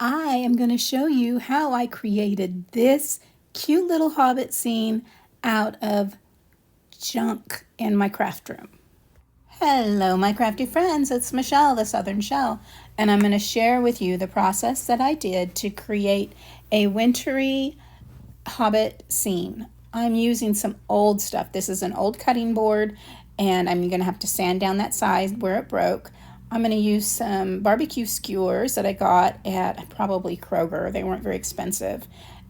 I am going to show you how I created this cute little Hobbit scene out of junk in my craft room. Hello, my crafty friends. It's Michelle, the Southern Shell, and I'm going to share with you the process that I did to create a wintry Hobbit scene. I'm using some old stuff. This is an old cutting board, and I'm going to have to sand down that side where it broke. I'm going to use some barbecue skewers that I got at probably Kroger. They weren't very expensive.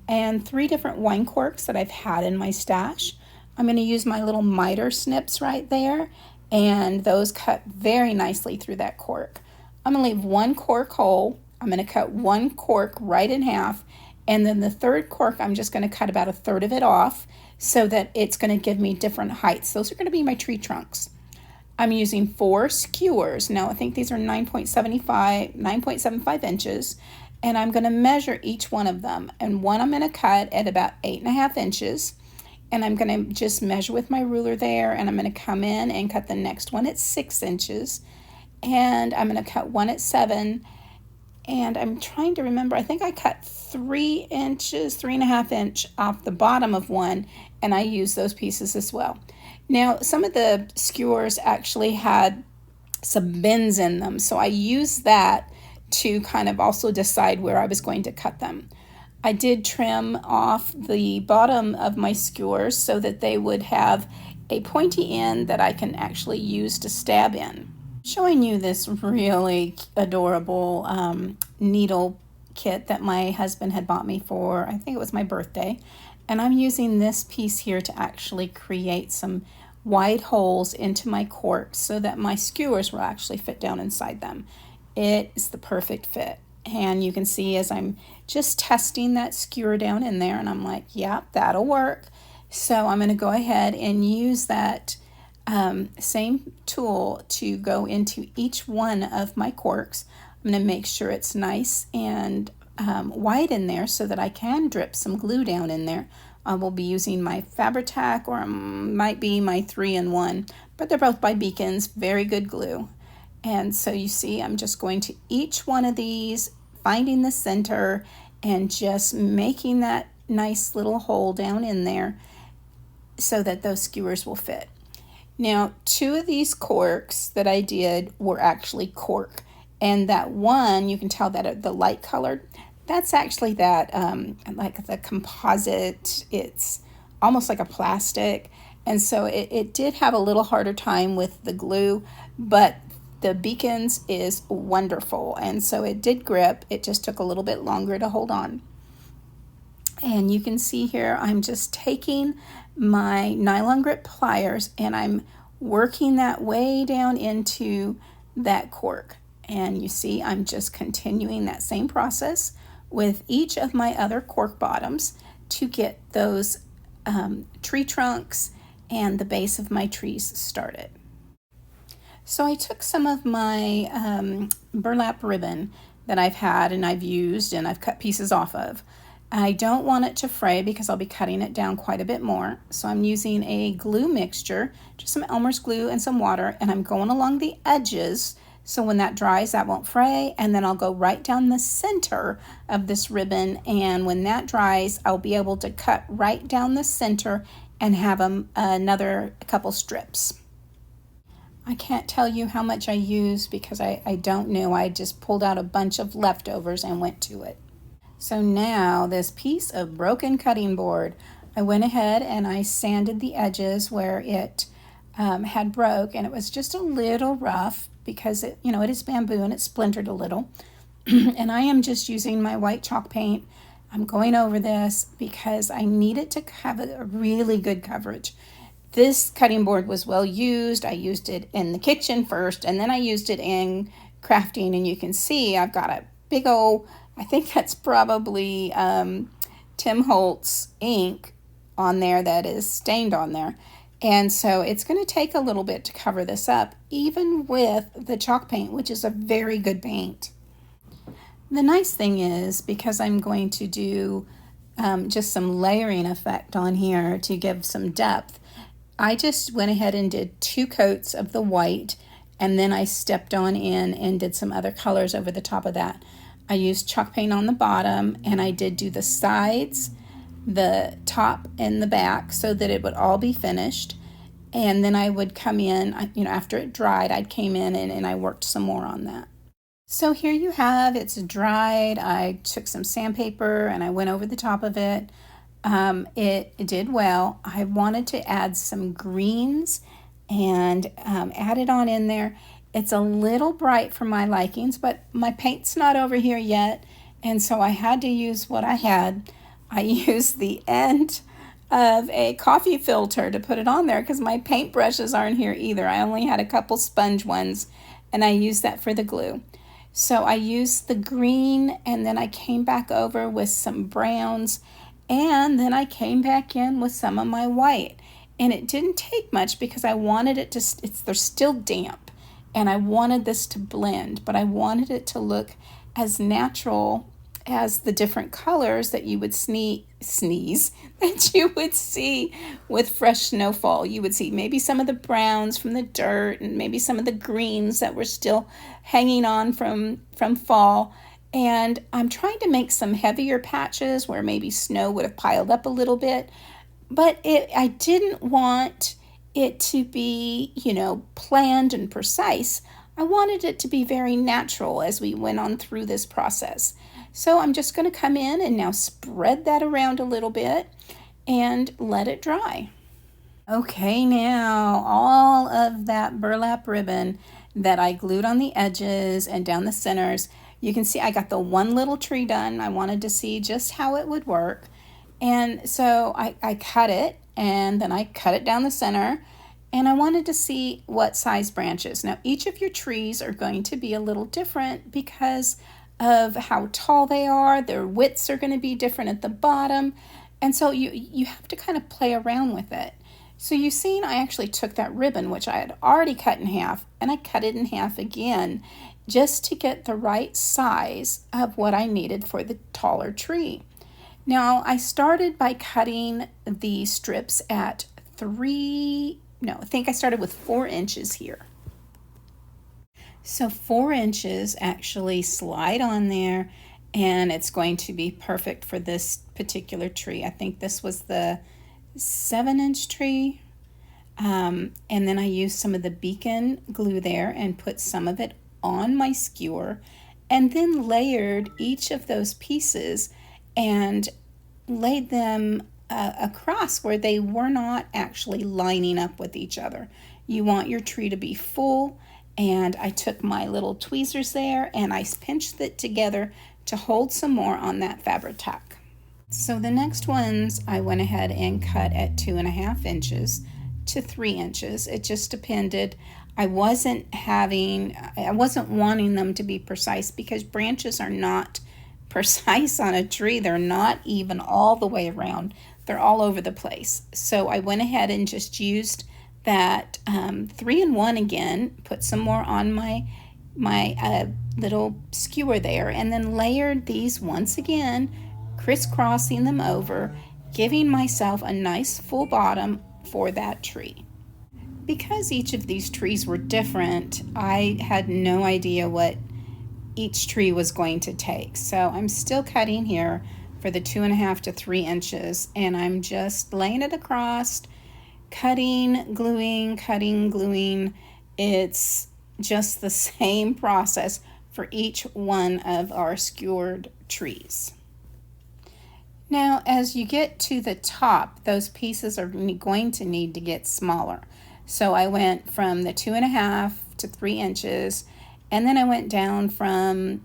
And 3 different wine corks that I've had in my stash. I'm going to use my little miter snips right there, and those cut very nicely through that cork. I'm going to leave 1 cork whole. I'm going to cut 1 cork right in half, and then the 3rd cork I'm just going to cut about 1/3 of it off so that it's going to give me different heights. Those are going to be my tree trunks. I'm using 4 skewers. Now I think these are 9.75 inches, and I'm going to measure each one of them. And one I'm going to cut at about 8.5 inches, and I'm going to just measure with my ruler there, and I'm going to come in and cut the next one at 6 inches, and I'm going to cut one at 7. And I'm trying to remember, I think I cut 3 inches, 3.5 inch off the bottom of one, and I use those pieces as well. Now, some of the skewers actually had some bends in them, so I used that to kind of also decide where I was going to cut them. I did trim off the bottom of my skewers so that they would have a pointy end that I can actually use to stab in. Showing you this really adorable needle kit that my husband had bought me for, I think it was my birthday. And I'm using this piece here to actually create some wide holes into my corks so that my skewers will actually fit down inside them. It is the perfect fit. And you can see as I'm just testing that skewer down in there, and I'm like, yeah, that'll work. So I'm going to go ahead and use that same tool to go into each one of my corks. I'm going to make sure it's nice and wide in there so that I can drip some glue down in there. I will be using my Fabri-Tac, or might be my 3-in-1, but they're both by Beacons, very good glue. And so you see, I'm just going to each one of these, finding the center, and just making that nice little hole down in there so that those skewers will fit. Now, 2 of these corks that I did were actually cork, and that one, you can tell that the light colored, that's actually that like the composite. It's almost like a plastic, and so it did have a little harder time with the glue, but the Beacons is wonderful, and so it did grip. It just took a little bit longer to hold on. And you can see here, I'm just taking my nylon grip pliers and I'm working that way down into that cork. And you see, I'm just continuing that same process with each of my other cork bottoms to get those tree trunks and the base of my trees started. So I took some of my burlap ribbon that I've had and I've used and I've cut pieces off of. I don't want it to fray because I'll be cutting it down quite a bit more. So I'm using a glue mixture, just some Elmer's glue and some water, and I'm going along the edges so when that dries that won't fray, and then I'll go right down the center of this ribbon, and when that dries I'll be able to cut right down the center and have another couple strips. I can't tell you how much I used because I don't know. I just pulled out a bunch of leftovers and went to it. So now this piece of broken cutting board, I went ahead and I sanded the edges where it had broke, and it was just a little rough because it is bamboo and it splintered a little. And I am just using my white chalk paint. I'm going over this because I need it to have a really good coverage. This cutting board was well used. I used it in the kitchen first, and then I used it in crafting, and you can see I've got a big old, I think that's probably Tim Holtz ink on there that is stained on there. And so it's going to take a little bit to cover this up, even with the chalk paint, which is a very good paint. The nice thing is, because I'm going to do just some layering effect on here to give some depth, I just went ahead and did 2 coats of the white, and then I stepped on in and did some other colors over the top of that. I used chalk paint on the bottom, and I did do the sides, the top, and the back so that it would all be finished. And then I would come in, after it dried, I came in and I worked some more on that. So here you have, it's dried. I took some sandpaper and I went over the top of it. It did well. I wanted to add some greens and add it on in there. It's a little bright for my likings, but my paint's not over here yet, and so I had to use what I had. I used the end of a coffee filter to put it on there because my paint brushes aren't here either. I only had a couple sponge ones, and I used that for the glue. So I used the green, and then I came back over with some browns, and then I came back in with some of my white. And it didn't take much because I wanted it to, they're still damp, and I wanted this to blend, but I wanted it to look as natural as the different colors that you would sneeze that you would see with fresh snowfall. You would see maybe some of the browns from the dirt and maybe some of the greens that were still hanging on from fall. And I'm trying to make some heavier patches where maybe snow would have piled up a little bit, but I didn't want it to be, planned and precise. I wanted it to be very natural as we went on through this process. So I'm just going to come in and now spread that around a little bit and let it dry. Okay, now all of that burlap ribbon that I glued on the edges and down the centers, you can see I got the one little tree done. I wanted to see just how it would work. And so I cut it, and then I cut it down the center, and I wanted to see what size branches. Now each of your trees are going to be a little different because of how tall they are. Their widths are going to be different at the bottom, and so you have to kind of play around with it. So you've seen I actually took that ribbon, which I had already cut in half, and I cut it in half again just to get the right size of what I needed for the taller tree. Now I started by cutting the strips at I think I started with 4 inches here. So 4 inches actually slide on there, and it's going to be perfect for this particular tree. I think this was the 7-inch tree. And then I used some of the beacon glue there and put some of it on my skewer, and then layered each of those pieces and laid them across where they were not actually lining up with each other. You want your tree to be full, and I took my little tweezers there and I pinched it together to hold some more on that fabric tack. So the next ones I went ahead and cut at 2.5 inches to 3 inches. It just depended. I wasn't wanting them to be precise because branches are not precise on a tree. They're not even all the way around. They're all over the place. So I went ahead and just used that 3-in-1 again, put some more on my little skewer there, and then layered these once again, crisscrossing them over, giving myself a nice full bottom for that tree. Because each of these trees were different, I had no idea what each tree was going to take. So I'm still cutting here for the 2.5 to 3 inches, and I'm just laying it across, cutting, gluing. It's just the same process for each one of our skewered trees. Now, as you get to the top, those pieces are going to need to get smaller. So I went from the 2.5 to 3 inches, and then I went down from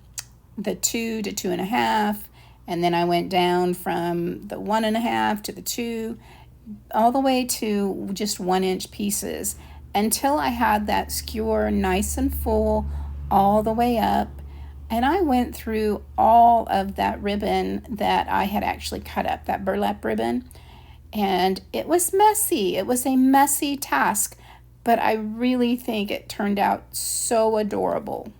the 2 to 2.5, and then I went down from the 1.5 to the 2, all the way to just 1-inch pieces until I had that skewer nice and full all the way up. And I went through all of that ribbon that I had actually cut up, that burlap ribbon, and it was messy. It was a messy task, but I really think it turned out so adorable.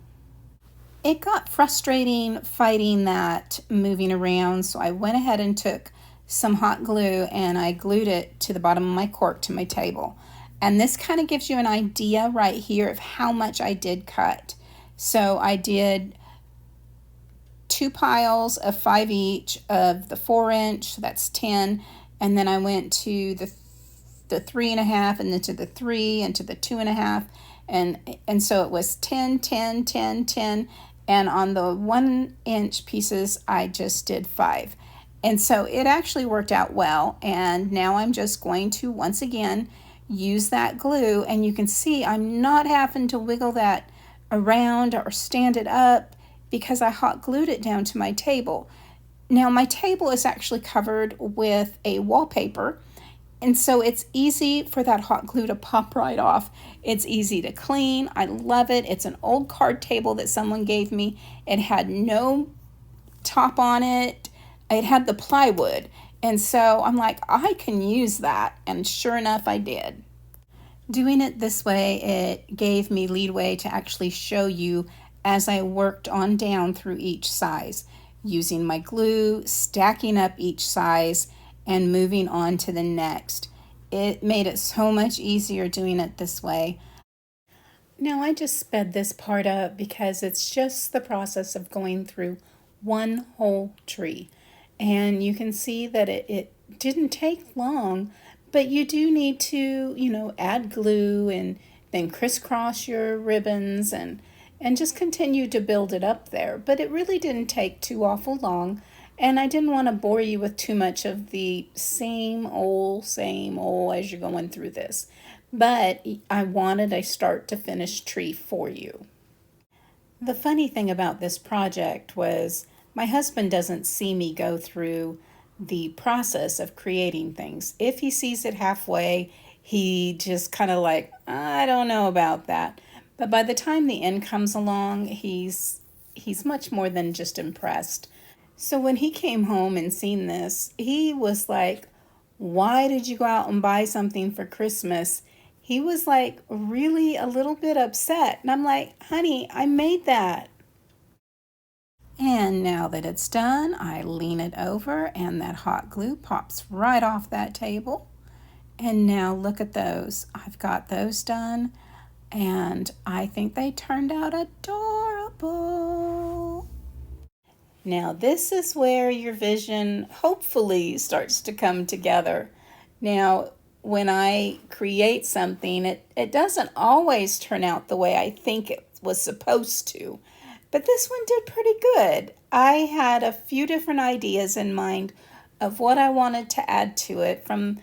It got frustrating fighting that moving around, so I went ahead and took some hot glue and I glued it to the bottom of my cork to my table. And this kind of gives you an idea right here of how much I did cut. So I did 2 piles of 5 each of the 4-inch, that's 10, and then I went to the 3.5, and then to the 3, and to the 2.5, and so it was 10, 10, 10, 10, and on the 1-inch pieces I just did 5. And so it actually worked out well, and now I'm just going to once again use that glue, and you can see I'm not having to wiggle that around or stand it up because I hot glued it down to my table. Now my table is actually covered with a wallpaper, and so it's easy for that hot glue to pop right off. It's easy to clean. I love it. It's an old card table that someone gave me. It had no top on it. It had the plywood. And so I'm like, I can use that. And sure enough, I did. Doing it this way, it gave me leeway to actually show you as I worked on down through each size, using my glue, stacking up each size, and moving on to the next. It made it so much easier doing it this way. Now I just sped this part up because it's just the process of going through one whole tree. And you can see that it didn't take long, but you do need to, add glue and then crisscross your ribbons and just continue to build it up there. But it really didn't take too awful long. And I didn't want to bore you with too much of the same old as you're going through this. But I wanted a start to finish tree for you. The funny thing about this project was my husband doesn't see me go through the process of creating things. If he sees it halfway, he just kind of like, I don't know about that. But by the time the end comes along, he's much more than just impressed. So when he came home and seen this, he was like, why did you go out and buy something for Christmas? He was like really a little bit upset. And I'm like, honey, I made that. And now that it's done, I lean it over and that hot glue pops right off that table. And now look at those. I've got those done and I think they turned out adorable. Now this is where your vision hopefully starts to come together. Now when I create something, it doesn't always turn out the way I think it was supposed to. But this one did pretty good. I had a few different ideas in mind of what I wanted to add to it, from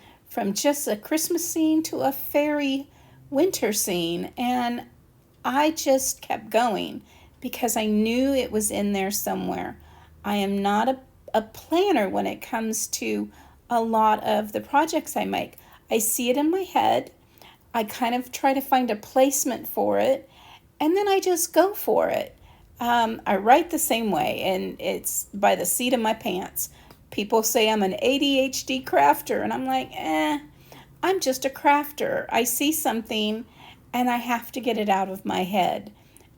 just a Christmas scene to a fairy winter scene. And I just kept going because I knew it was in there somewhere. I am not a planner when it comes to a lot of the projects I make. I see it in my head. I kind of try to find a placement for it, and then I just go for it. I write the same way, and it's by the seat of my pants. People say I'm an ADHD crafter, and I'm like, I'm just a crafter. I see something, and I have to get it out of my head.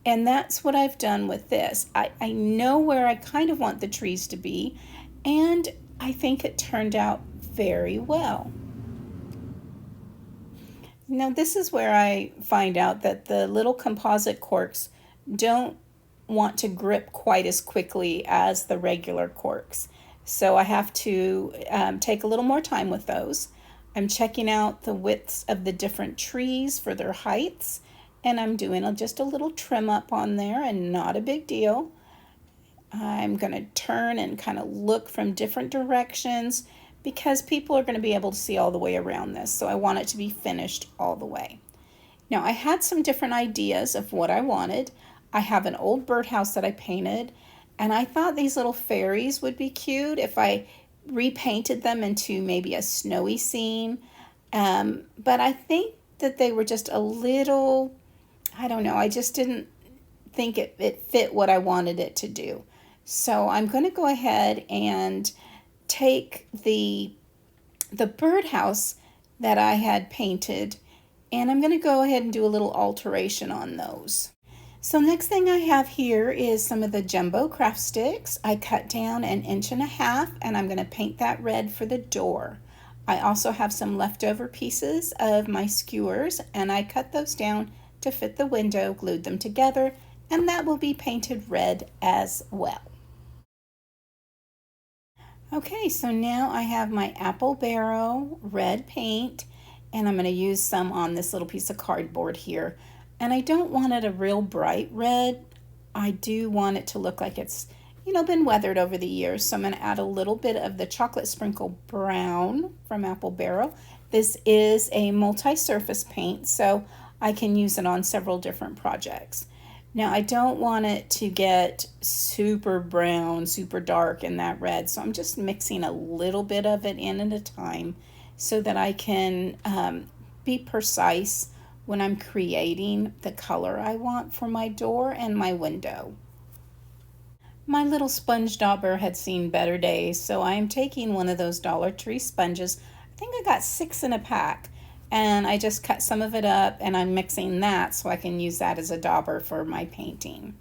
And that's what I've done with this. I know where I kind of want the trees to be, and I think it turned out very well. Now this is where I find out that the little composite corks don't want to grip quite as quickly as the regular corks. So I have to take a little more time with those. I'm checking out the widths of the different trees for their heights, and I'm doing just a little trim up on there, and not a big deal. I'm going to turn and kind of look from different directions because people are going to be able to see all the way around this. So I want it to be finished all the way. Now I had some different ideas of what I wanted. I have an old birdhouse that I painted, and I thought these little fairies would be cute if I repainted them into maybe a snowy scene. But I think that they were just a little, I don't know, I just didn't think it fit what I wanted it to do. So I'm going to go ahead and take the birdhouse that I had painted, and I'm going to go ahead and do a little alteration on those. So next thing I have here is some of the jumbo craft sticks. I cut down 1.5 inches, and I'm going to paint that red for the door. I also have some leftover pieces of my skewers, and I cut those down to fit the window, glued them together, and that will be painted red as well. Okay, so now I have my apple barrel red paint, and I'm going to use some on this little piece of cardboard here. And I don't want it a real bright red. I do want it to look like it's, been weathered over the years. So I'm going to add a little bit of the chocolate sprinkle brown from apple barrel. This is a multi-surface paint, so I can use it on several different projects. Now I don't want it to get super brown, super dark in that red, so I'm just mixing a little bit of it in at a time so that I can be precise when I'm creating the color I want for my door and my window. My little sponge dauber had seen better days, so I am taking one of those Dollar Tree sponges. I think I got 6 in a pack, and I just cut some of it up and I'm mixing that so I can use that as a dauber for my painting.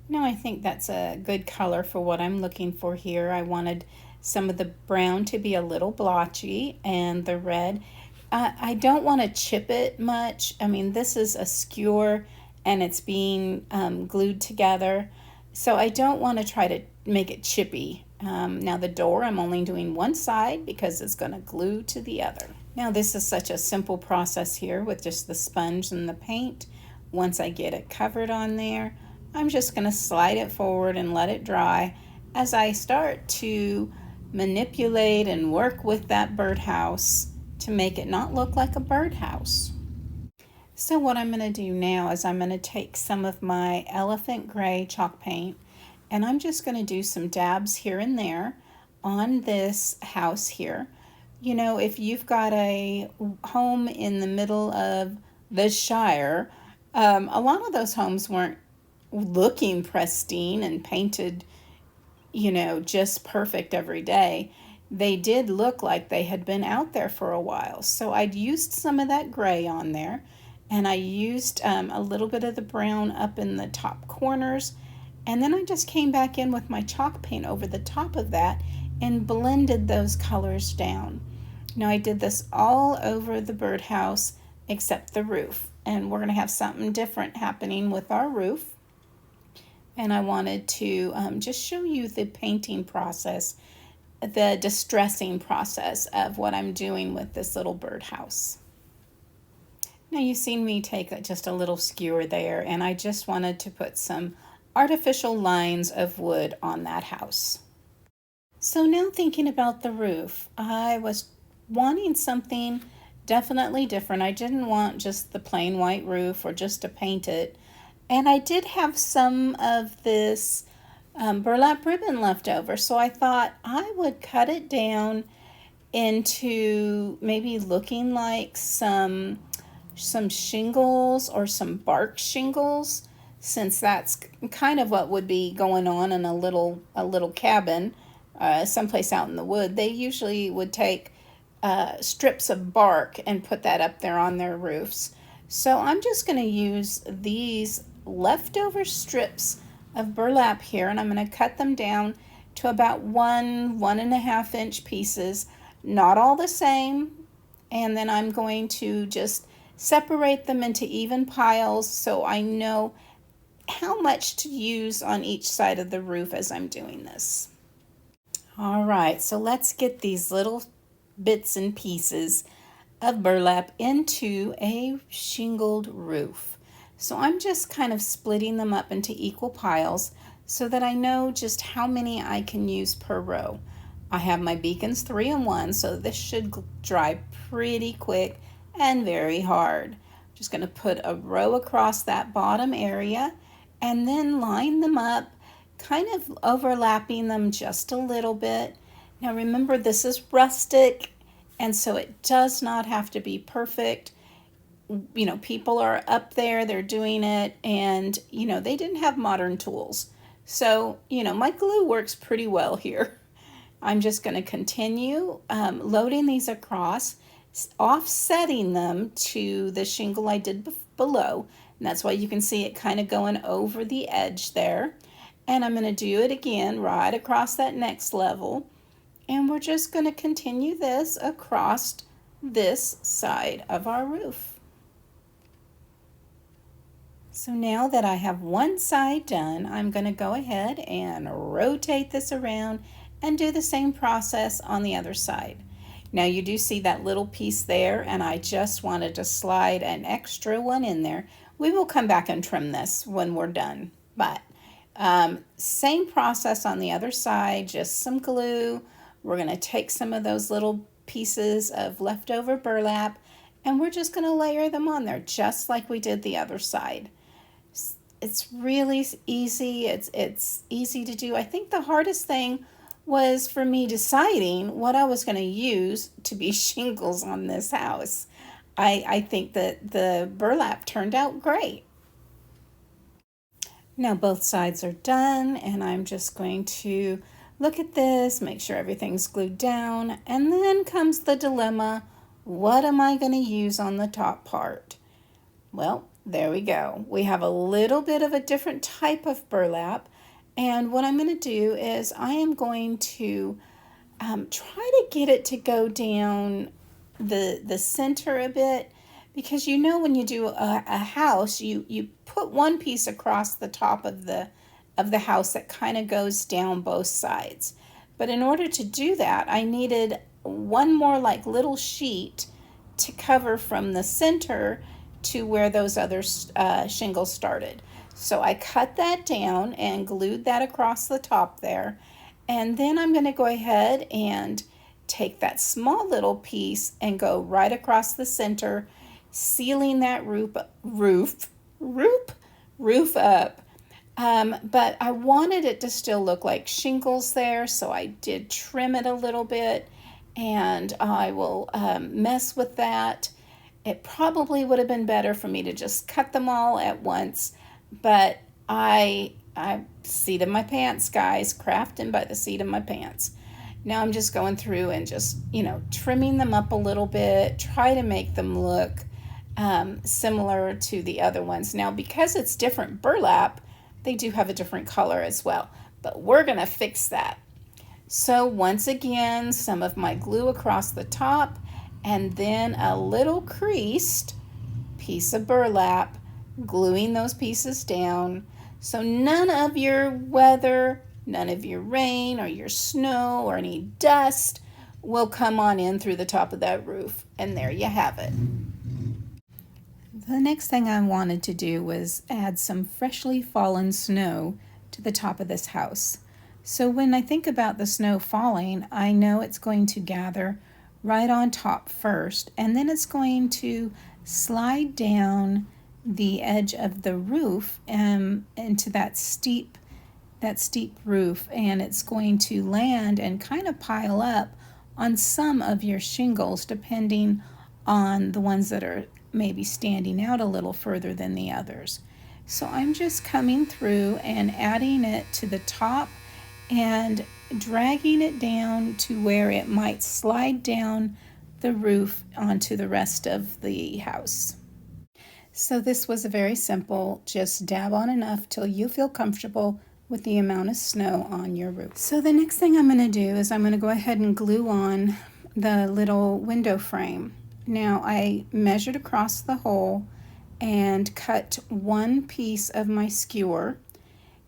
Now I think that's a good color for what I'm looking for here. I wanted some of the brown to be a little blotchy and the red. I don't want to chip it much. I mean, this is a skewer and it's being glued together. So I don't want to try to make it chippy. Now the door, I'm only doing one side because it's going to glue to the other. Now this is such a simple process here with just the sponge and the paint. Once I get it covered on there, I'm just going to slide it forward and let it dry as I start to manipulate and work with that birdhouse to make it not look like a birdhouse. So what I'm going to do now is I'm going to take some of my elephant gray chalk paint and I'm just going to do some dabs here and there on this house here. If you've got a home in the middle of the Shire, a lot of those homes weren't looking pristine and painted, just perfect every day. They did look like they had been out there for a while. So I'd used some of that gray on there, and I used a little bit of the brown up in the top corners, and then I just came back in with my chalk paint over the top of that and blended those colors down. Now I did this all over the birdhouse except the roof, and we're going to have something different happening with our roof. And I wanted to just show you the painting process, the distressing process of what I'm doing with this little birdhouse. Now you've seen me take just a little skewer there, and I just wanted to put some artificial lines of wood on that house. So now thinking about the roof, I was wanting something definitely different. I didn't want just the plain white roof or just to paint it. And I did have some of this burlap ribbon left over, so I thought I would cut it down into maybe looking like some shingles or some bark shingles, since that's kind of what would be going on in a little cabin someplace out in the wood. They usually would take strips of bark and put that up there on their roofs. So I'm just going to use these leftover strips of burlap here, and I'm going to cut them down to about 1.5 inch pieces, not all the same, and then I'm going to just separate them into even piles so I know how much to use on each side of the roof as I'm doing this. All right, so let's get these little bits and pieces of burlap into a shingled roof. So I'm just kind of splitting them up into equal piles so that I know just how many I can use per row. I have my beacons 3-in-1, so this should dry pretty quick and very hard. I'm just going to put a row across that bottom area and then line them up, kind of overlapping them just a little bit. Now remember, this is rustic, and so it does not have to be perfect. People are up there, they're doing it, and, they didn't have modern tools. So, my glue works pretty well here. I'm just going to continue loading these across, offsetting them to the shingle I did below. And that's why you can see it kind of going over the edge there. And I'm going to do it again right across that next level. And we're just going to continue this across this side of our roof. So now that I have one side done, I'm going to go ahead and rotate this around and do the same process on the other side. Now you do see that little piece there, and I just wanted to slide an extra one in there. We will come back and trim this when we're done, but same process on the other side, just some glue. We're going to take some of those little pieces of leftover burlap, and we're just going to layer them on there just like we did the other side. It's really easy. It's easy to do. I think the hardest thing was for me deciding what I was going to use to be shingles on this house. I think that the burlap turned out great. Now both sides are done, and I'm just going to look at this, make sure everything's glued down, and then comes the dilemma. What am I going to use on the top part? Well, there we go. We have a little bit of a different type of burlap, and what I'm going to do is I am going to try to get it to go down the center a bit, because you know when you do a house, you put one piece across the top of the house that kind of goes down both sides. But in order to do that, I needed one more like little sheet to cover from the center to where those other shingles started. So I cut that down and glued that across the top there. And then I'm going to go ahead and take that small little piece and go right across the center, sealing that roof up. But I wanted it to still look like shingles there, so I did trim it a little bit, and I will mess with that. It probably would have been better for me to just cut them all at once, but I seat of my pants, guys, crafting by the seat of my pants. Now I'm just going through and just, trimming them up a little bit, try to make them look similar to the other ones. Now, because it's different burlap, they do have a different color as well, but we're going to fix that. So once again, some of my glue across the top, and then a little creased piece of burlap, gluing those pieces down. So none of your weather, none of your rain or your snow or any dust will come on in through the top of that roof. And there you have it. The next thing I wanted to do was add some freshly fallen snow to the top of this house. So when I think about the snow falling, I know it's going to gather right on top first, and then it's going to slide down the edge of the roof into that steep roof, and it's going to land and kind of pile up on some of your shingles, depending on the ones that are maybe standing out a little further than the others. So I'm just coming through and adding it to the top and dragging it down to where it might slide down the roof onto the rest of the house. So this was a very simple, just dab on enough till you feel comfortable with the amount of snow on your roof. So the next thing I'm going to do is I'm going to go ahead and glue on the little window frame. Now I measured across the hole and cut one piece of my skewer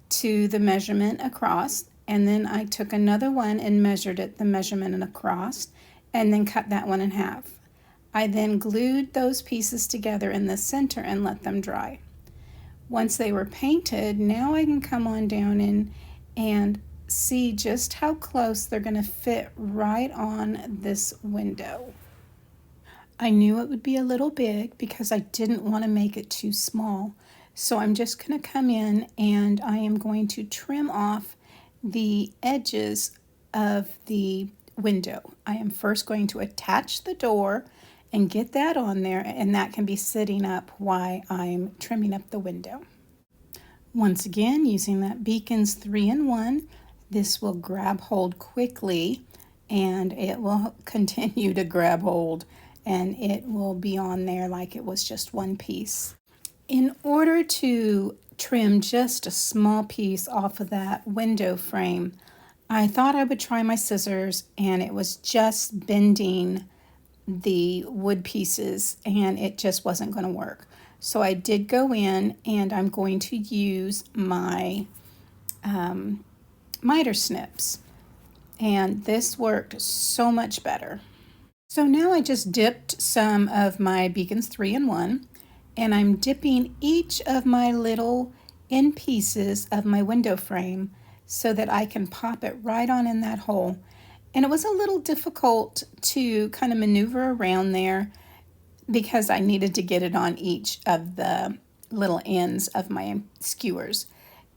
to the measurement across, and then I took another one and measured it the measurement and across, and then cut that one in half. I then glued those pieces together in the center and let them dry. Once they were painted, now I can come on down and see just how close they're going to fit right on this window. I knew it would be a little big because I didn't want to make it too small. So I'm just going to come in and I am going to trim off the edges of the window. I am first going to attach the door and get that on there, and that can be sitting up while I'm trimming up the window. Once again, using that Beacon's 3-in-1, this will grab hold quickly and it will continue to grab hold, and it will be on there like it was just one piece. In order to trim just a small piece off of that window frame, I thought I would try my scissors, and it was just bending the wood pieces and it just wasn't going to work. So I did go in and I'm going to use my miter snips. and this worked so much better. So now I just dipped some of my Beacons 3-in-1, and I'm dipping each of my little end pieces of my window frame so that I can pop it right on in that hole. And it was a little difficult to kind of maneuver around there because I needed to get it on each of the little ends of my skewers.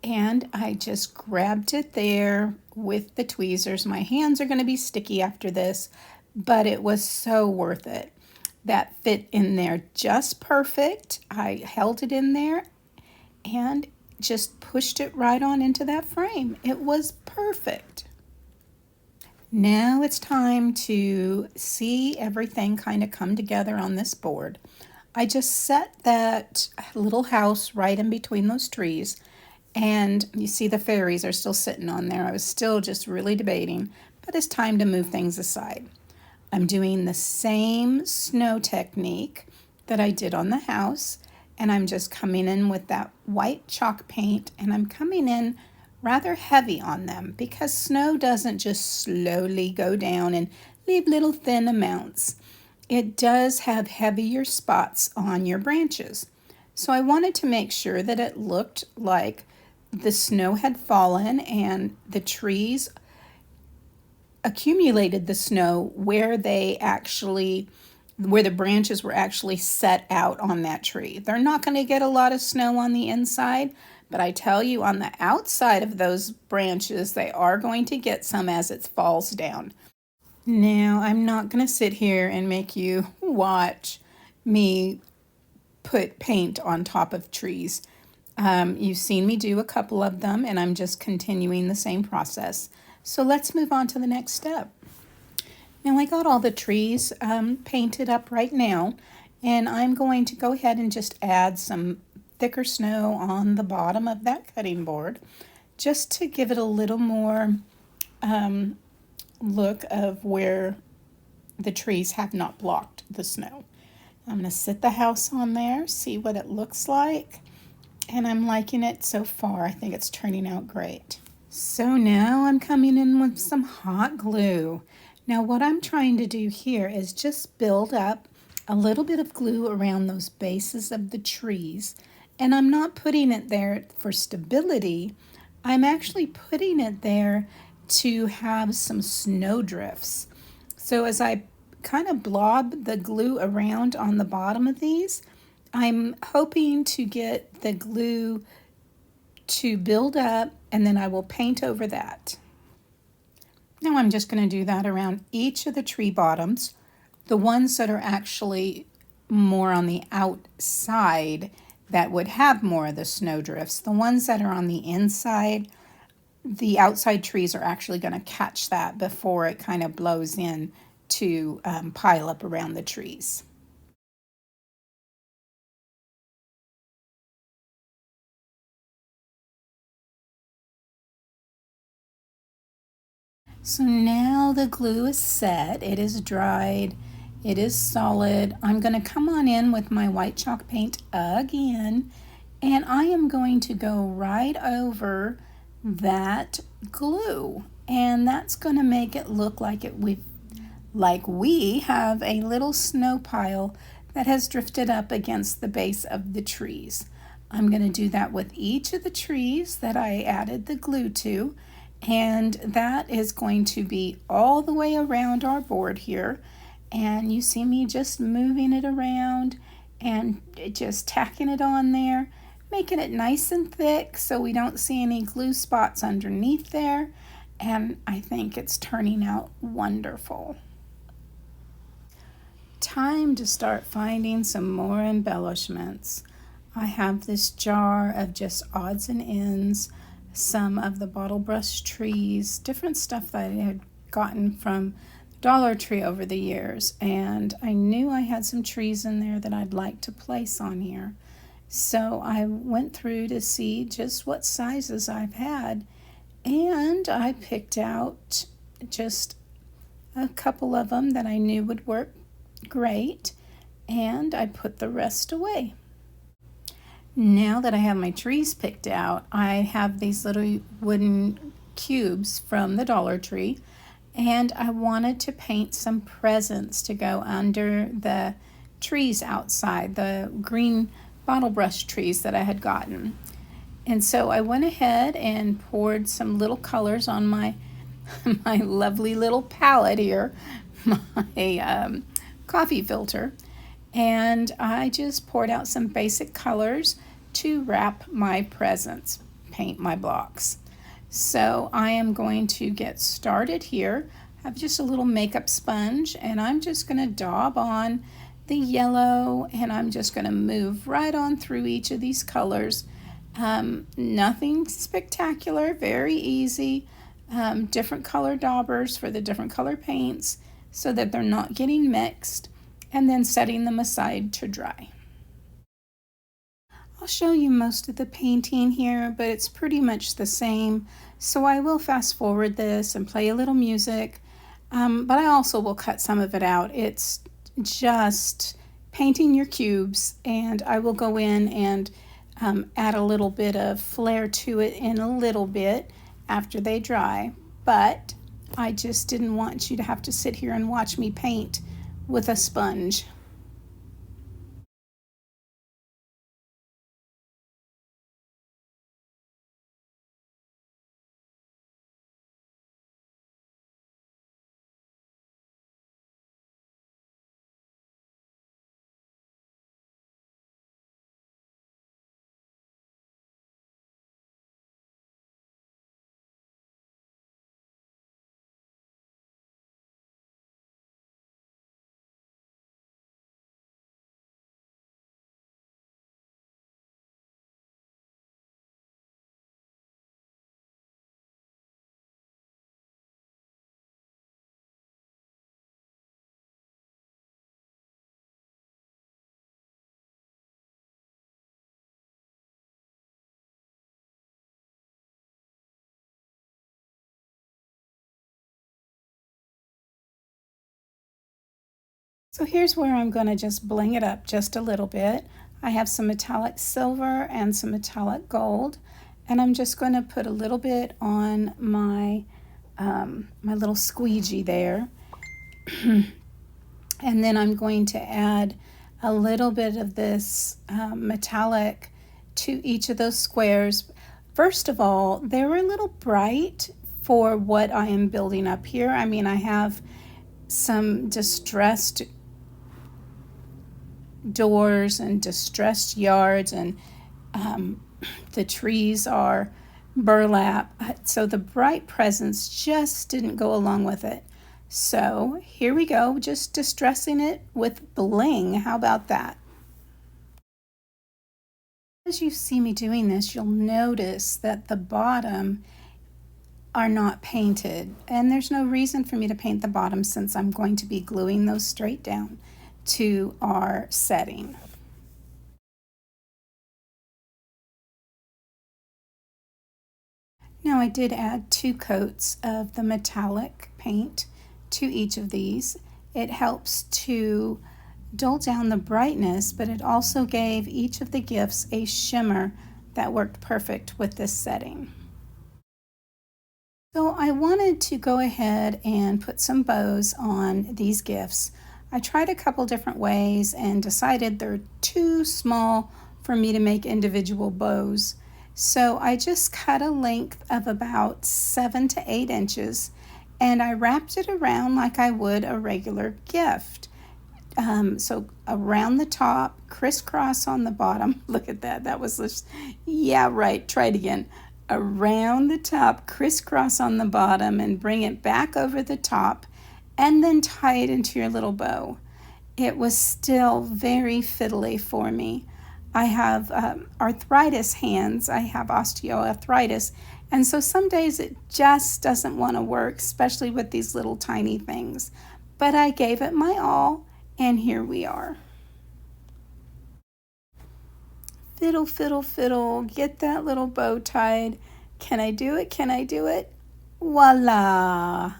And I just grabbed it there with the tweezers. My hands are going to be sticky after this, but it was so worth it. That fit in there just perfect. I held it in there and just pushed it right on into that frame. It was perfect. Now it's time to see everything kind of come together on this board. I just set that little house right in between those trees, and you see the fairies are still sitting on there. I was still just really debating, but it's time to move things aside. I'm doing the same snow technique that I did on the house, and I'm just coming in with that white chalk paint, and I'm coming in rather heavy on them because snow doesn't just slowly go down and leave little thin amounts. It does have heavier spots on your branches. So I wanted to make sure that it looked like the snow had fallen and the trees accumulated the snow where the branches were actually set out on that tree. They're not going to get a lot of snow on the inside, but I tell you, on the outside of those branches, they are going to get some as it falls down. Now, I'm not going to sit here and make you watch me put paint on top of trees. You've seen me do a couple of them, and I'm just continuing the same process. So let's move on to the next step. Now I got all the trees painted up right now, and I'm going to go ahead and just add some thicker snow on the bottom of that cutting board just to give it a little more look of where the trees have not blocked the snow. I'm going to sit the house on there, see what it looks like, and I'm liking it so far. I think it's turning out great. So now I'm coming in with some hot glue. Now what I'm trying to do here is just build up a little bit of glue around those bases of the trees. And I'm not putting it there for stability. I'm actually putting it there to have some snow drifts. So as I kind of blob the glue around on the bottom of these, I'm hoping to get the glue to build up, and then I will paint over that. Now I'm just going to do that around each of the tree bottoms. The ones that are actually more on the outside that would have more of the snow drifts. The ones that are on the inside, the outside trees are actually going to catch that before it kind of blows in to pile up around the trees. So now the glue is set, it is dried, it is solid. I'm going to come on in with my white chalk paint again, and I am going to go right over that glue, and that's going to make it look like we have a little snow pile that has drifted up against the base of the trees. I'm going to do that with each of the trees that I added the glue to, and that is going to be all the way around our board here. And you see me just moving it around and just tacking it on there, making it nice and thick so we don't see any glue spots underneath there. And I think it's turning out wonderful. Time to start finding some more embellishments. I have this jar of just odds and ends, some of the bottle brush trees, different stuff that I had gotten from Dollar Tree over the years, and I knew I had some trees in there that I'd like to place on here. So I went through to see just what sizes I've had, and I picked out just a couple of them that I knew would work great, and I put the rest away. Now that I have my trees picked out, I have these little wooden cubes from the Dollar Tree. And I wanted to paint some presents to go under the trees outside, the green bottle brush trees that I had gotten. And so I went ahead and poured some little colors on my my lovely little palette here, my coffee filter, and I just poured out some basic colors to wrap my presents, paint my blocks. So I am going to get started here. I have just a little makeup sponge, and I'm just going to daub on the yellow, and I'm just going to move right on through each of these colors. Nothing spectacular, very easy. Different color daubers for the different color paints so that they're not getting mixed, and then setting them aside to dry. I'll show you most of the painting here, but it's pretty much the same. So I will fast forward this and play a little music, but I also will cut some of it out. It's just painting your cubes, and I will go in and add a little bit of flair to it in a little bit after they dry. But I just didn't want you to have to sit here and watch me paint with a sponge. So here's where I'm going to just bling it up just a little bit. I have some metallic silver and some metallic gold, and I'm just going to put a little bit on my my little squeegee there. And then I'm going to add a little bit of this metallic to each of those squares. First of all, they're a little bright for what I am building up here. I mean, I have some distressed doors and distressed yards, and the trees are burlap. So the bright presents just didn't go along with it. So here we go, just distressing it with bling. How about that? As you see me doing this, you'll notice that the bottom are not painted, and there's no reason for me to paint the bottom since I'm going to be gluing those straight down to our setting. Now I did add 2 coats of the metallic paint to each of these. It helps to dull down the brightness, but it also gave each of the gifts a shimmer that worked perfect with this setting. So I wanted to go ahead and put some bows on these gifts. I tried a couple different ways and decided they're too small for me to make individual bows. So I just cut a length of about 7 to 8 inches, and I wrapped it around like I would a regular gift. So around the top, crisscross on the bottom. Look at that. That was just, yeah, right. Try it again. Around the top, crisscross on the bottom, and bring it back over the top, and then tie it into your little bow. It was still very fiddly for me. I have arthritis hands. I have osteoarthritis, and so some days it just doesn't want to work, especially with these little tiny things. But I gave it my all, and here we are. Fiddle, fiddle, fiddle, get that little bow tied. Can I do it? Can I do it? Voila!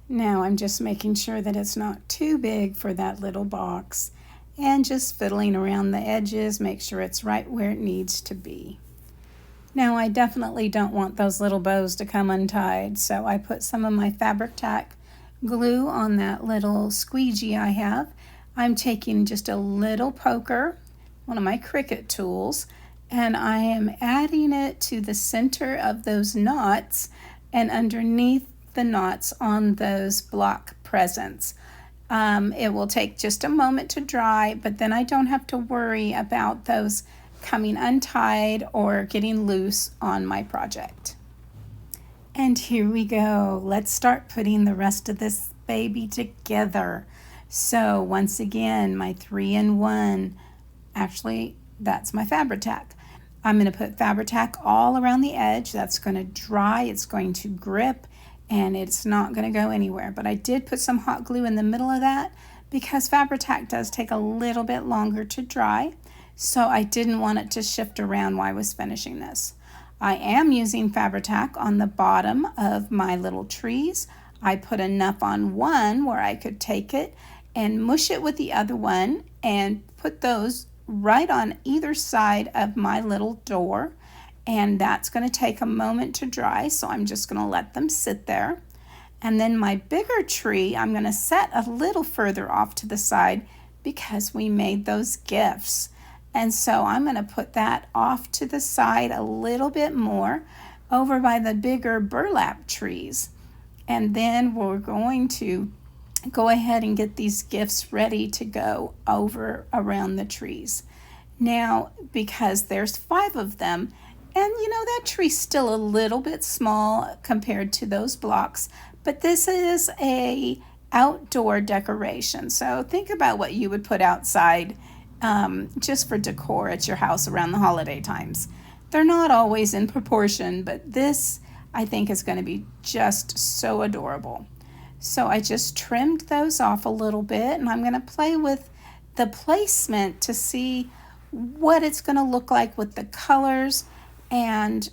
Now I'm just making sure that it's not too big for that little box, and just fiddling around the edges, make sure it's right where it needs to be. Now I definitely don't want those little bows to come untied, so I put some of my fabric tack glue on that little squeegee I have. I'm taking just a little poker, one of my Cricut tools, and I am adding it to the center of those knots and underneath the knots on those block presents. It will take just a moment to dry, but then I don't have to worry about those coming untied or getting loose on my project. And here we go. Let's start putting the rest of this baby together. So once again, my 3-in-1, actually that's my fabric tack. I'm going to put fabric tack all around the edge. That's going to dry, it's going to grip, and it's not going to go anywhere. But I did put some hot glue in the middle of that because fabric tack does take a little bit longer to dry. So I didn't want it to shift around while I was finishing this. I am using fabric tack on the bottom of my little trees. I put enough on one where I could take it and mush it with the other one and put those right on either side of my little door. And that's going to take a moment to dry, so I'm just going to let them sit there. And then my bigger tree, I'm going to set a little further off to the side because we made those gifts. And so I'm going to put that off to the side a little bit more over by the bigger burlap trees. And then we're going to go ahead and get these gifts ready to go over around the trees. Now, because there's 5 of them, and you know that tree's still a little bit small compared to those blocks, but this is a outdoor decoration. So think about what you would put outside just for decor at your house around the holiday times. They're not always in proportion, but this I think is going to be just so adorable. So I just trimmed those off a little bit, and I'm going to play with the placement to see what it's going to look like with the colors and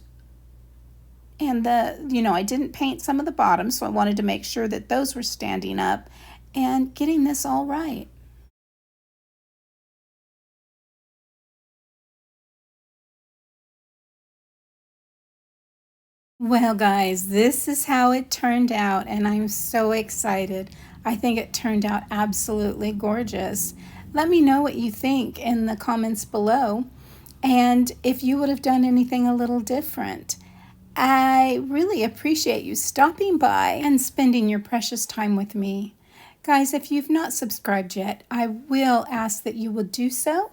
the, I didn't paint some of the bottoms, so I wanted to make sure that those were standing up and getting this all right. Well, guys, this is how it turned out, and I'm so excited. I think it turned out absolutely gorgeous. Let me know what you think in the comments below, and if you would have done anything a little different. I really appreciate you stopping by and spending your precious time with me. Guys, if you've not subscribed yet, I will ask that you will do so,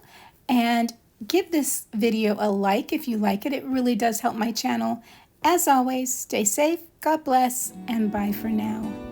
and give this video a like if you like it. It really does help my channel. As always, stay safe, God bless, and bye for now.